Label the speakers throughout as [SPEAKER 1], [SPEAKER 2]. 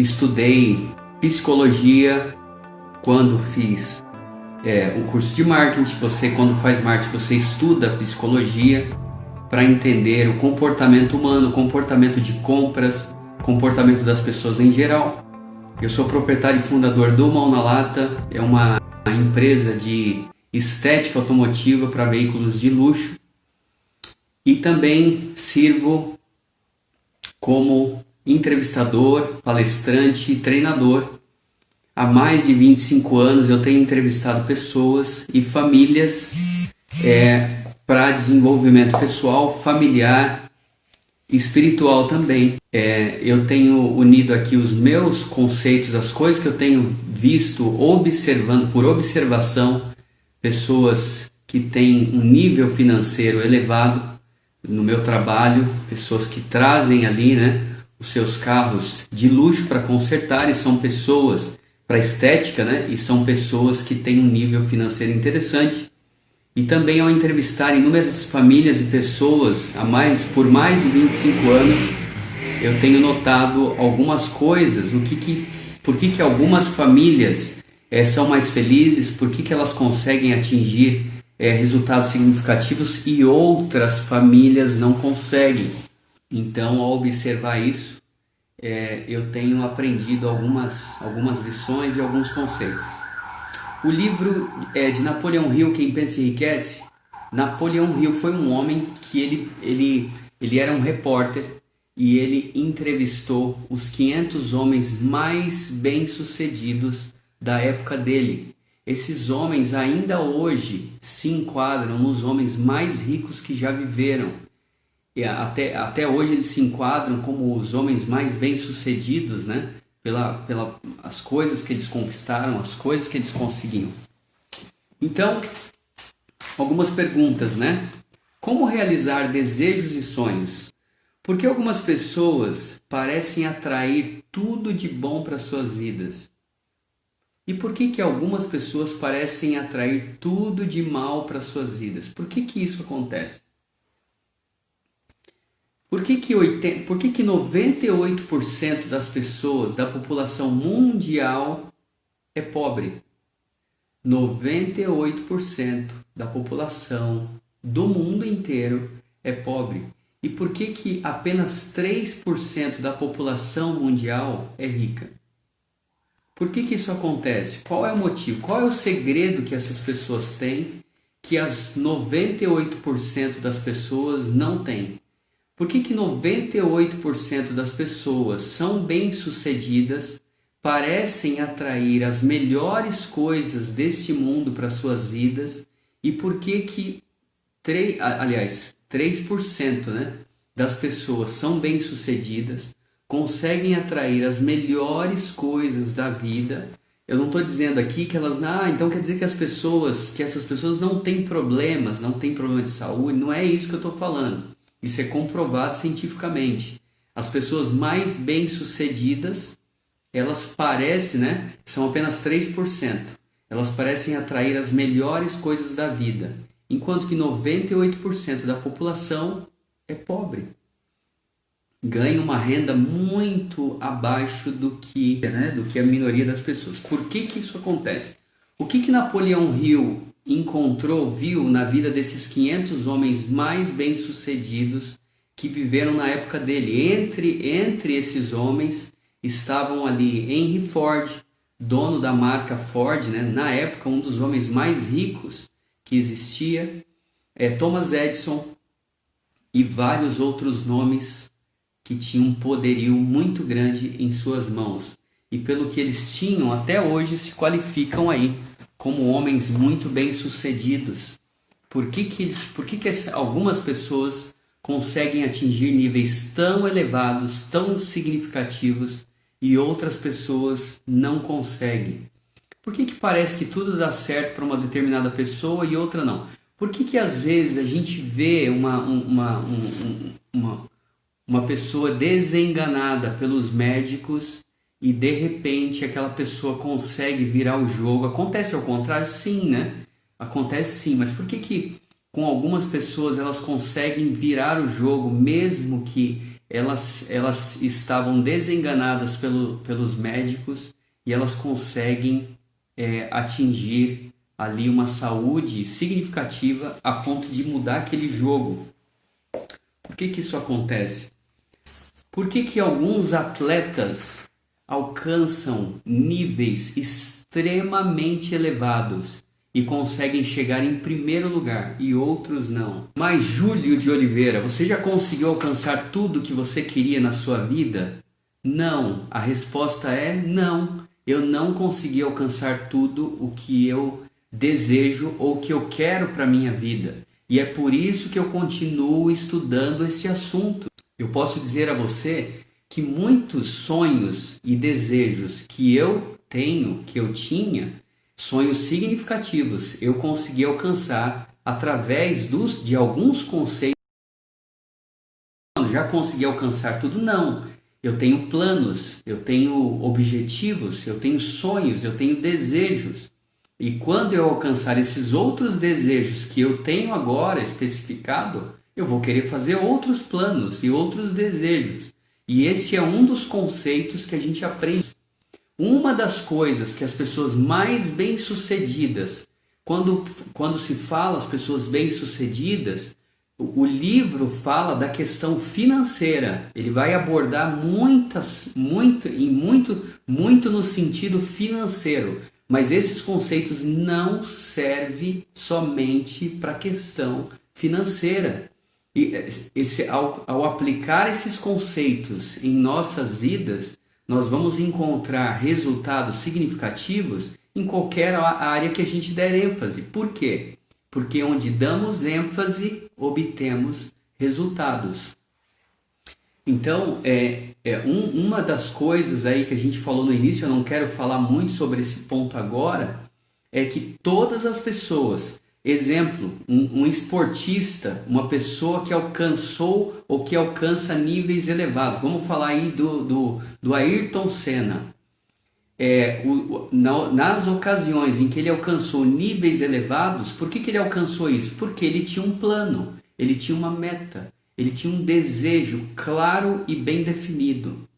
[SPEAKER 1] estudei psicologia quando fiz o curso de marketing. Você, quando faz marketing, você estuda psicologia para entender o comportamento humano, o comportamento de compras, comportamento das pessoas em geral. Eu sou proprietário e fundador do Mão na Lata, é uma empresa de estética automotiva para veículos de luxo, e também sirvo como entrevistador, palestrante e treinador. Há mais de 25 anos eu tenho entrevistado pessoas e famílias para desenvolvimento pessoal, familiar, espiritual também. Eu tenho unido aqui os meus conceitos, as coisas que eu tenho visto, observando por observação, pessoas que têm um nível financeiro elevado no meu trabalho, pessoas que trazem ali, os seus carros de luxo para consertar, e são pessoas para estética, e são pessoas que têm um nível financeiro interessante. E também, ao entrevistar inúmeras famílias e pessoas por mais de 25 anos, eu tenho notado algumas coisas, por que algumas famílias são mais felizes, por que elas conseguem atingir resultados significativos e outras famílias não conseguem. Então, ao observar isso, eu tenho aprendido algumas lições e alguns conceitos. O livro de Napoleão Hill, Quem Pensa Enriquece. Napoleão Hill foi um homem que ele era um repórter e ele entrevistou os 500 homens mais bem-sucedidos da época dele. Esses homens ainda hoje se enquadram nos homens mais ricos que já viveram. E até hoje eles se enquadram como os homens mais bem-sucedidos, pelas coisas que eles conquistaram, as coisas que eles conseguiam. Então, algumas perguntas, Como realizar desejos e sonhos? Por que algumas pessoas parecem atrair tudo de bom para suas vidas? E por que algumas pessoas parecem atrair tudo de mal para suas vidas? Por que isso acontece? Por que 98% das pessoas da população mundial é pobre? 98% da população do mundo inteiro é pobre. E por que apenas 3% da população mundial é rica? Por que isso acontece? Qual é o motivo? Qual é o segredo que essas pessoas têm que as 98% das pessoas não têm? Por que 98% das pessoas são bem-sucedidas, parecem atrair as melhores coisas deste mundo para suas vidas, e por que 3%, das pessoas são bem-sucedidas, conseguem atrair as melhores coisas da vida? Eu não estou dizendo aqui que elas... então quer dizer que essas pessoas não têm problemas, não têm problema de saúde. Não é isso que eu estou falando. Isso é comprovado cientificamente. As pessoas mais bem-sucedidas, elas parecem, são apenas 3%. Elas parecem atrair as melhores coisas da vida, enquanto que 98% da população é pobre. Ganha uma renda muito abaixo do que a minoria das pessoas. Por que isso acontece? O que Napoleão Hill viu na vida desses 500 homens mais bem-sucedidos que viveram na época dele? Entre esses homens estavam ali Henry Ford, dono da marca Ford, na época um dos homens mais ricos que existia, Thomas Edison e vários outros nomes que tinham um poderio muito grande em suas mãos. E pelo que eles tinham, até hoje se qualificam aí como homens muito bem-sucedidos. Por que algumas pessoas conseguem atingir níveis tão elevados, tão significativos, e outras pessoas não conseguem? Por que parece que tudo dá certo para uma determinada pessoa e outra não? Por que às vezes a gente vê uma pessoa desenganada pelos médicos e de repente aquela pessoa consegue virar o jogo? Acontece ao contrário? Sim, Acontece sim, mas por que com algumas pessoas elas conseguem virar o jogo, mesmo que elas estavam desenganadas pelos médicos e elas conseguem atingir ali uma saúde significativa a ponto de mudar aquele jogo. Por que isso acontece? Por que alguns atletas alcançam níveis extremamente elevados e conseguem chegar em primeiro lugar e outros não? Mas Júlio de Oliveira, você já conseguiu alcançar tudo que você queria na sua vida? Não. A resposta é não. Eu não consegui alcançar tudo o que eu desejo ou que eu quero para minha vida. E é por isso que eu continuo estudando este assunto. Eu posso dizer a você que muitos sonhos e desejos que eu tenho, que eu tinha, sonhos significativos, eu consegui alcançar através de alguns conceitos. Já consegui alcançar tudo? Não. Eu tenho planos, eu tenho objetivos, eu tenho sonhos, eu tenho desejos. E quando eu alcançar esses outros desejos que eu tenho agora especificado, eu vou querer fazer outros planos e outros desejos. E esse é um dos conceitos que a gente aprende. Uma das coisas que as pessoas mais bem-sucedidas, quando se fala as pessoas bem-sucedidas, o livro fala da questão financeira. Ele vai abordar muito no sentido financeiro. Mas esses conceitos não servem somente para a questão financeira. E ao aplicar esses conceitos em nossas vidas, nós vamos encontrar resultados significativos em qualquer área que a gente der ênfase. Por quê? Porque onde damos ênfase, obtemos resultados. Então, uma das coisas aí que a gente falou no início, eu não quero falar muito sobre esse ponto agora, é que todas as pessoas, exemplo, um esportista, uma pessoa que alcançou ou que alcança níveis elevados, vamos falar aí do Ayrton Senna, nas ocasiões em que ele alcançou níveis elevados, por que ele alcançou isso? Porque ele tinha um plano, ele tinha uma meta. Ele tinha um desejo claro e bem definido.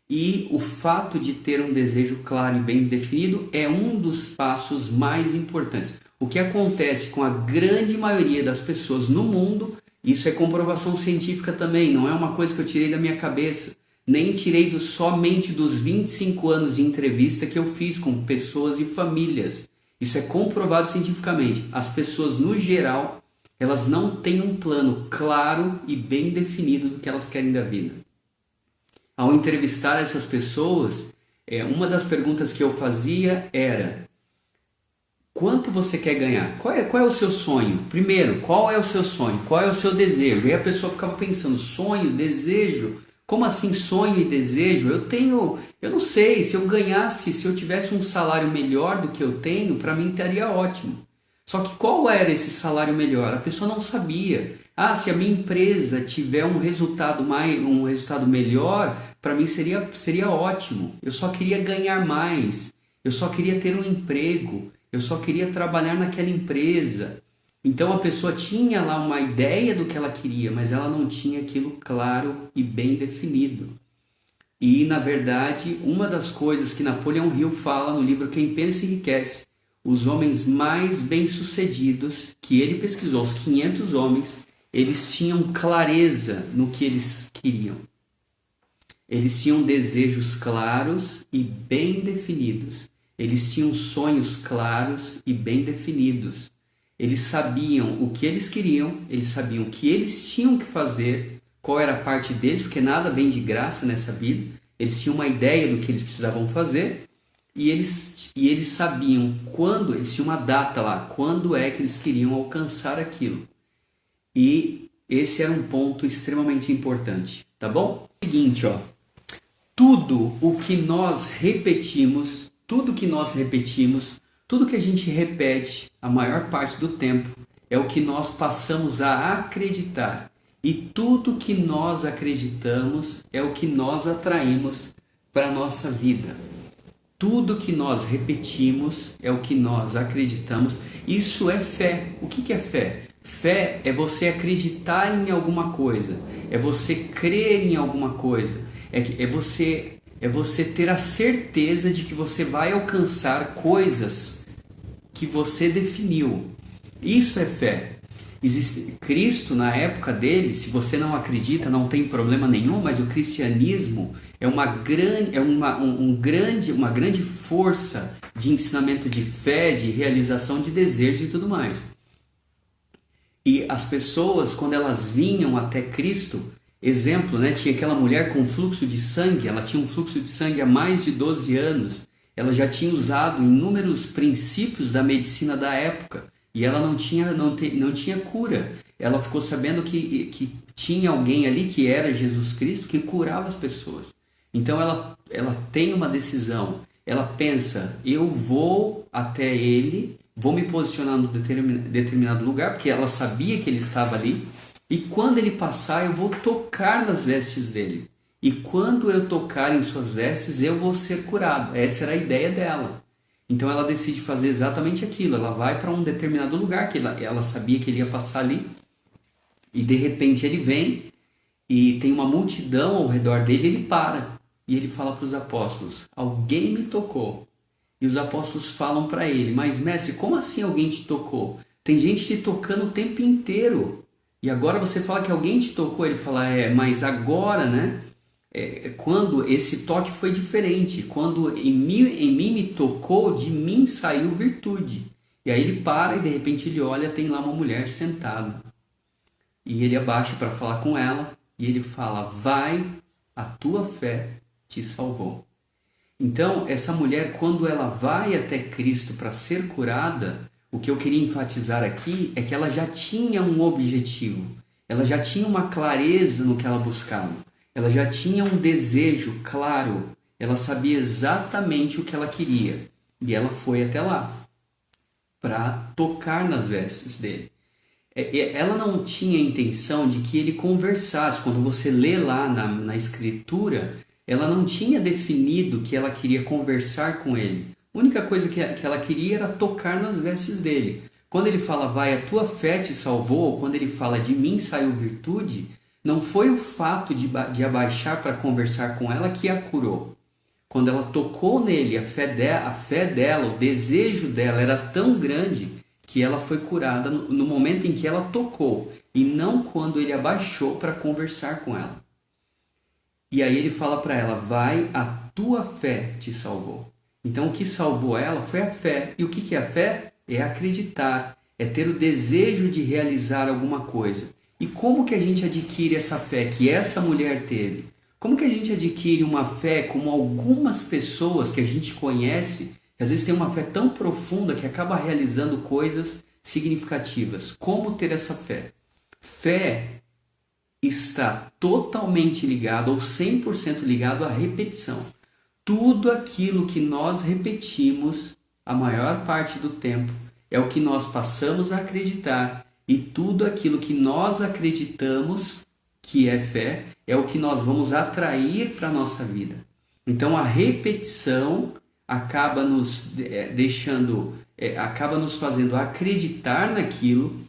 [SPEAKER 1] E o fato de ter um desejo claro e bem definido é um dos passos mais importantes. O que acontece com a grande maioria das pessoas no mundo, isso é comprovação científica também, não é uma coisa que eu tirei da minha cabeça. Nem tirei somente dos 25 anos de entrevista que eu fiz com pessoas e famílias. Isso é comprovado cientificamente. As pessoas, no geral, elas não têm um plano claro e bem definido do que elas querem da vida. Ao entrevistar essas pessoas, uma das perguntas que eu fazia era: quanto você quer ganhar? Qual é o seu sonho? Primeiro, qual é o seu sonho? Qual é o seu desejo? E a pessoa ficava pensando: sonho, desejo? Como assim sonho e desejo? Eu não sei, se eu tivesse um salário melhor do que eu tenho, para mim estaria ótimo. Só que qual era esse salário melhor? A pessoa não sabia. Se a minha empresa tiver um resultado melhor, para mim seria ótimo. Eu só queria ganhar mais. Eu só queria ter um emprego. Eu só queria trabalhar naquela empresa. Então a pessoa tinha lá uma ideia do que ela queria, mas ela não tinha aquilo claro e bem definido. E, na verdade, uma das coisas que Napoleão Hill fala no livro Quem Pensa Enriquece, os homens mais bem-sucedidos que ele pesquisou, os 500 homens, eles tinham clareza no que eles queriam. Eles tinham desejos claros e bem definidos. Eles tinham sonhos claros e bem definidos. Eles sabiam o que eles queriam, eles sabiam o que eles tinham que fazer, qual era a parte deles, porque nada vem de graça nessa vida. Eles tinham uma ideia do que eles precisavam fazer. E eles sabiam eles tinham uma data lá, quando é que eles queriam alcançar aquilo. E esse era um ponto extremamente importante, tá bom? Seguinte, tudo que nós repetimos, tudo que a gente repete a maior parte do tempo, é o que nós passamos a acreditar. E tudo que nós acreditamos é o que nós atraímos para a nossa vida. Tudo que nós repetimos é o que nós acreditamos. Isso é fé. O que é fé? Fé é você acreditar em alguma coisa, é você crer em alguma coisa, é você ter a certeza de que você vai alcançar coisas que você definiu. Isso é fé. Cristo, na época dele, se você não acredita, não tem problema nenhum, mas o cristianismo é uma grande força de ensinamento de fé, de realização de desejo e tudo mais. E as pessoas, quando elas vinham até Cristo, exemplo, né, tinha aquela mulher com fluxo de sangue, ela tinha um fluxo de sangue há mais de 12 anos, ela já tinha usado inúmeros princípios da medicina da época, e ela não tinha cura. Ela ficou sabendo que tinha alguém ali que era Jesus Cristo que curava as pessoas. Então ela tem uma decisão, ela pensa, eu vou até ele, vou me posicionar num determinado lugar, porque ela sabia que ele estava ali, e quando ele passar eu vou tocar nas vestes dele. E quando eu tocar em suas vestes eu vou ser curado. Essa era a ideia dela. Então ela decide fazer exatamente aquilo, ela vai para um determinado lugar, que ela sabia que ele ia passar ali, e de repente ele vem, e tem uma multidão ao redor dele, ele para, e ele fala para os apóstolos, alguém me tocou. E os apóstolos falam para ele, mas mestre, como assim alguém te tocou? Tem gente te tocando o tempo inteiro. E agora você fala que alguém te tocou. Ele fala, mas agora, né? Quando esse toque foi diferente. Quando em mim me tocou, de mim saiu virtude. E aí ele para e de repente ele olha, tem lá uma mulher sentada. E ele abaixa para falar com ela. E ele fala, vai, a tua fé te salvou. Então, essa mulher, quando ela vai até Cristo para ser curada, o que eu queria enfatizar aqui é que ela já tinha um objetivo, ela já tinha uma clareza no que ela buscava, ela já tinha um desejo claro, ela sabia exatamente o que ela queria, e ela foi até lá para tocar nas vestes dele. Ela não tinha a intenção de que ele conversasse. Quando você lê lá na Escritura, ela não tinha definido que ela queria conversar com ele. A única coisa que ela queria era tocar nas vestes dele. Quando ele fala, vai, a tua fé te salvou, ou quando ele fala, de mim saiu virtude, não foi o fato de abaixar para conversar com ela que a curou. Quando ela tocou nele, a fé dela, o desejo dela era tão grande que ela foi curada no momento em que ela tocou, e não quando ele abaixou para conversar com ela. E aí ele fala para ela, vai, a tua fé te salvou. Então o que salvou ela foi a fé. E o que é a fé? É acreditar, é ter o desejo de realizar alguma coisa. E como que a gente adquire essa fé que essa mulher teve? Como que a gente adquire uma fé como algumas pessoas que a gente conhece, que às vezes tem uma fé tão profunda que acaba realizando coisas significativas? Como ter essa fé? Fé está totalmente ligado, ou 100% ligado à repetição. Tudo aquilo que nós repetimos a maior parte do tempo é o que nós passamos a acreditar, e tudo aquilo que nós acreditamos que é fé é o que nós vamos atrair para a nossa vida. Então a repetição acaba nos acaba nos fazendo acreditar naquilo.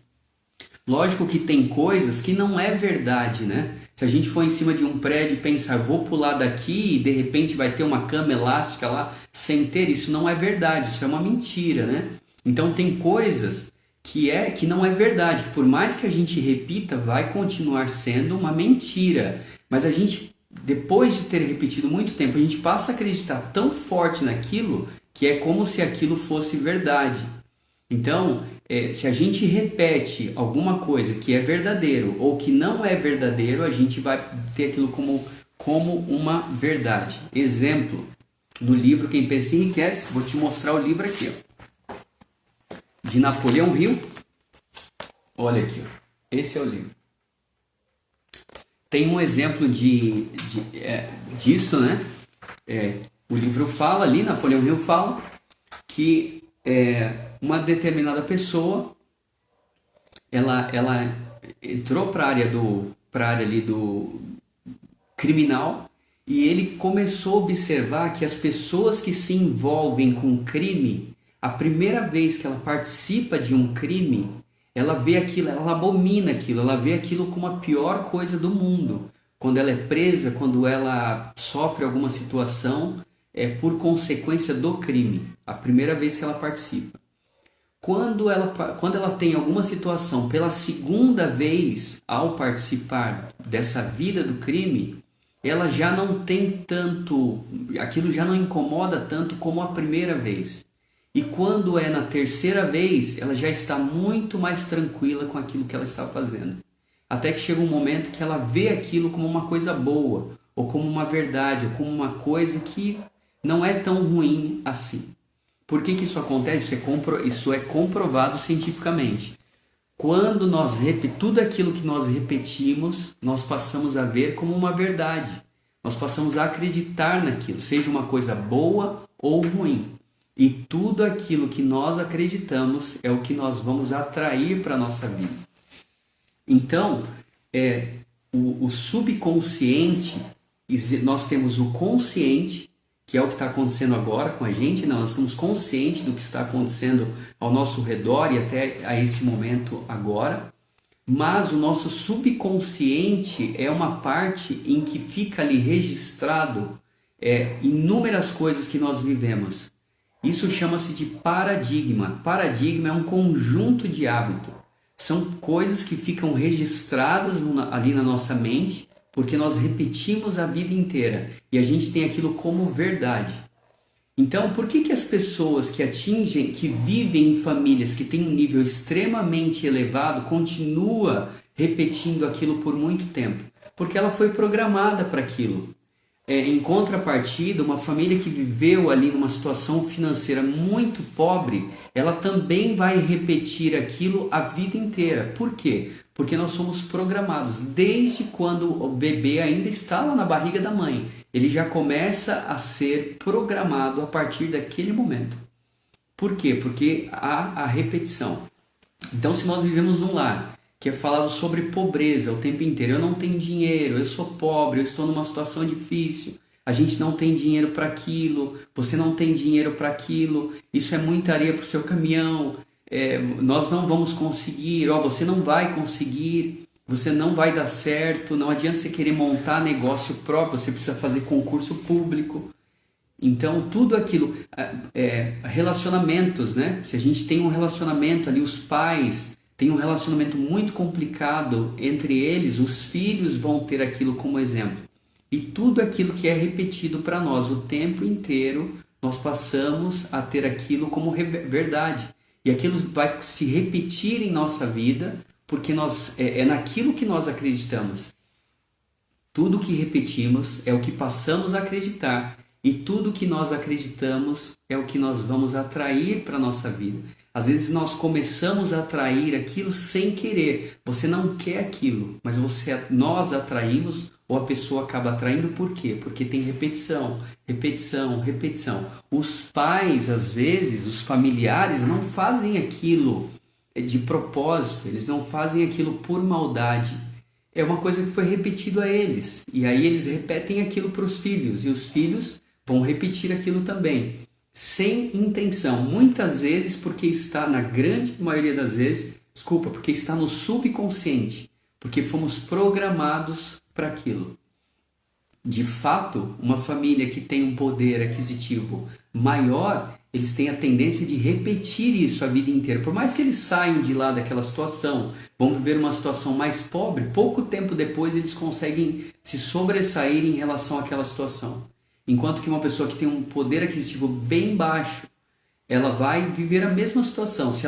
[SPEAKER 1] Lógico que tem coisas que não é verdade, né? Se a gente for em cima de um prédio e pensar, vou pular daqui e de repente vai ter uma cama elástica lá, sem ter, isso não é verdade, isso é uma mentira, né? Então tem coisas que não é verdade, que por mais que a gente repita, vai continuar sendo uma mentira. Mas a gente, depois de ter repetido muito tempo, a gente passa a acreditar tão forte naquilo que é como se aquilo fosse verdade. Então, se a gente repete alguma coisa que é verdadeiro ou que não é verdadeiro, a gente vai ter aquilo como uma verdade. Exemplo, no livro Quem Pensa Enriquece, vou te mostrar o livro aqui, ó, de Napoleão Hill. Olha aqui, ó, esse é o livro. Tem um exemplo disso, né? O livro fala ali, Napoleão Hill fala que uma determinada pessoa, ela entrou para a área ali do criminal, e ele começou a observar que as pessoas que se envolvem com crime, a primeira vez que ela participa de um crime, ela vê aquilo, ela abomina aquilo, ela vê aquilo como a pior coisa do mundo. Quando ela é presa, quando ela sofre alguma situação, é por consequência do crime, a primeira vez que ela participa. Quando ela tem alguma situação pela segunda vez ao participar dessa vida do crime, ela já não tem tanto, aquilo já não incomoda tanto como a primeira vez. E quando é na terceira vez, ela já está muito mais tranquila com aquilo que ela está fazendo. Até que chega um momento que ela vê aquilo como uma coisa boa, ou como uma verdade, ou como uma coisa que não é tão ruim assim. Por que isso acontece? Isso é comprovado cientificamente. Quando tudo aquilo que nós repetimos, nós passamos a ver como uma verdade. Nós passamos a acreditar naquilo, seja uma coisa boa ou ruim. E tudo aquilo que nós acreditamos é o que nós vamos atrair para a nossa vida. Então, o subconsciente, nós temos o consciente, que é o que está acontecendo agora com a gente, não, nós estamos conscientes do que está acontecendo ao nosso redor e até a esse momento agora, mas o nosso subconsciente é uma parte em que fica ali registrado inúmeras coisas que nós vivemos. Isso chama-se de paradigma. Paradigma é um conjunto de hábitos. São coisas que ficam registradas ali na nossa mente, porque nós repetimos a vida inteira e a gente tem aquilo como verdade. Então, por que as pessoas que vivem em famílias que têm um nível extremamente elevado, continuam repetindo aquilo por muito tempo? Porque ela foi programada para aquilo. Em contrapartida, uma família que viveu ali numa situação financeira muito pobre, ela também vai repetir aquilo a vida inteira. Por quê? Porque nós somos programados desde quando o bebê ainda está lá na barriga da mãe. Ele já começa a ser programado a partir daquele momento. Por quê? Porque há a repetição. Então, se nós vivemos num lar que é falado sobre pobreza o tempo inteiro, eu não tenho dinheiro, eu sou pobre, eu estou numa situação difícil, a gente não tem dinheiro para aquilo, você não tem dinheiro para aquilo, isso é muita areia para o seu caminhão, nós não vamos conseguir, você não vai conseguir, você não vai dar certo, não adianta você querer montar negócio próprio, você precisa fazer concurso público. Então, tudo aquilo, relacionamentos, né? Se a gente tem um relacionamento ali, os pais têm um relacionamento muito complicado entre eles, os filhos vão ter aquilo como exemplo. E tudo aquilo que é repetido para nós o tempo inteiro, nós passamos a ter aquilo como verdade. E aquilo vai se repetir em nossa vida, porque é naquilo que nós acreditamos. Tudo que repetimos é o que passamos a acreditar. E tudo que nós acreditamos é o que nós vamos atrair para a nossa vida. Às vezes nós começamos a atrair aquilo sem querer. Você não quer aquilo, mas nós atraímos ou a pessoa acaba atraindo. Por quê? Porque tem repetição, repetição, repetição. Os pais, às vezes, os familiares não fazem aquilo de propósito, eles não fazem aquilo por maldade. É uma coisa que foi repetido a eles. E aí eles repetem aquilo para os filhos. E os filhos vão repetir aquilo também. Sem intenção. Muitas vezes porque está, na grande maioria das vezes, porque está no subconsciente. Porque fomos programados para aquilo. De fato, uma família que tem um poder aquisitivo maior, eles têm a tendência de repetir isso a vida inteira. Por mais que eles saiam de lá daquela situação, vão viver uma situação mais pobre, pouco tempo depois eles conseguem se sobressair em relação àquela situação. Enquanto que uma pessoa que tem um poder aquisitivo bem baixo, ela vai viver a mesma situação. Se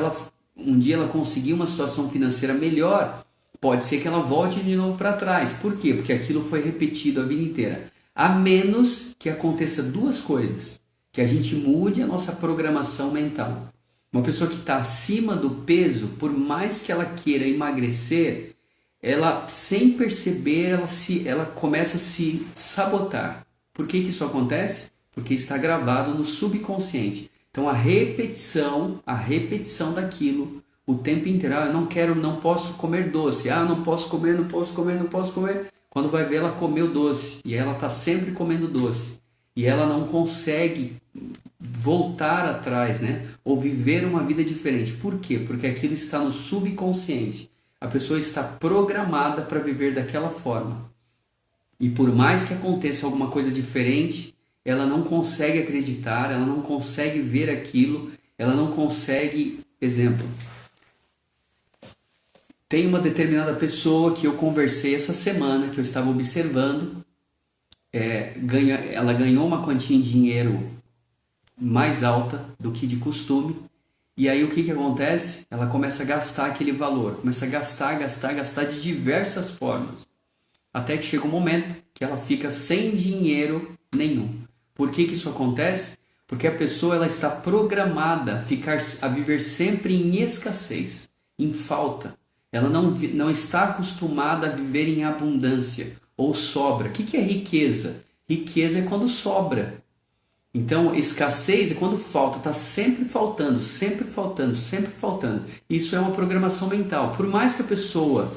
[SPEAKER 1] um dia ela conseguir uma situação financeira melhor, pode ser que ela volte de novo para trás. Por quê? Porque aquilo foi repetido a vida inteira. A menos que aconteça duas coisas. Que a gente mude a nossa programação mental. Uma pessoa que está acima do peso, por mais que ela queira emagrecer, ela, sem perceber, ela começa a se sabotar. Por que isso acontece? Porque está gravado no subconsciente. Então a repetição daquilo o tempo inteiro. Eu não quero, não posso comer doce. Não posso comer, não posso comer, não posso comer. Quando vai ver, ela comeu doce. E ela está sempre comendo doce. e ela não consegue voltar atrás, né? Ou viver uma vida diferente. Por quê? Porque aquilo está no subconsciente. A pessoa está programada para viver daquela forma. E por mais que aconteça alguma coisa diferente, ela não consegue acreditar, ela não consegue ver aquilo, ela não consegue... Exemplo, tem uma determinada pessoa que eu conversei essa semana, que eu estava observando, ela ganhou uma quantia em dinheiro mais alta do que de costume, e aí o que acontece? Ela começa a gastar aquele valor, começa a gastar de diversas formas, até que chega um momento que ela fica sem dinheiro nenhum. Por que isso acontece? Porque a pessoa ela está programada a viver sempre em escassez, em falta. Ela não está acostumada a viver em abundância ou sobra. O que é riqueza? Riqueza é quando sobra. Então, escassez é quando falta, está sempre faltando, sempre faltando, sempre faltando. Isso é uma programação mental. Por mais que a pessoa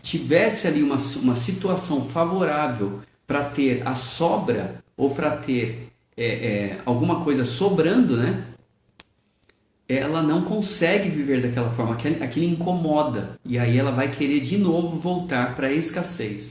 [SPEAKER 1] tivesse ali uma situação favorável para ter a sobra ou para ter alguma coisa sobrando, né? Ela não consegue viver daquela forma, aquilo incomoda, e aí ela vai querer de novo voltar para a escassez.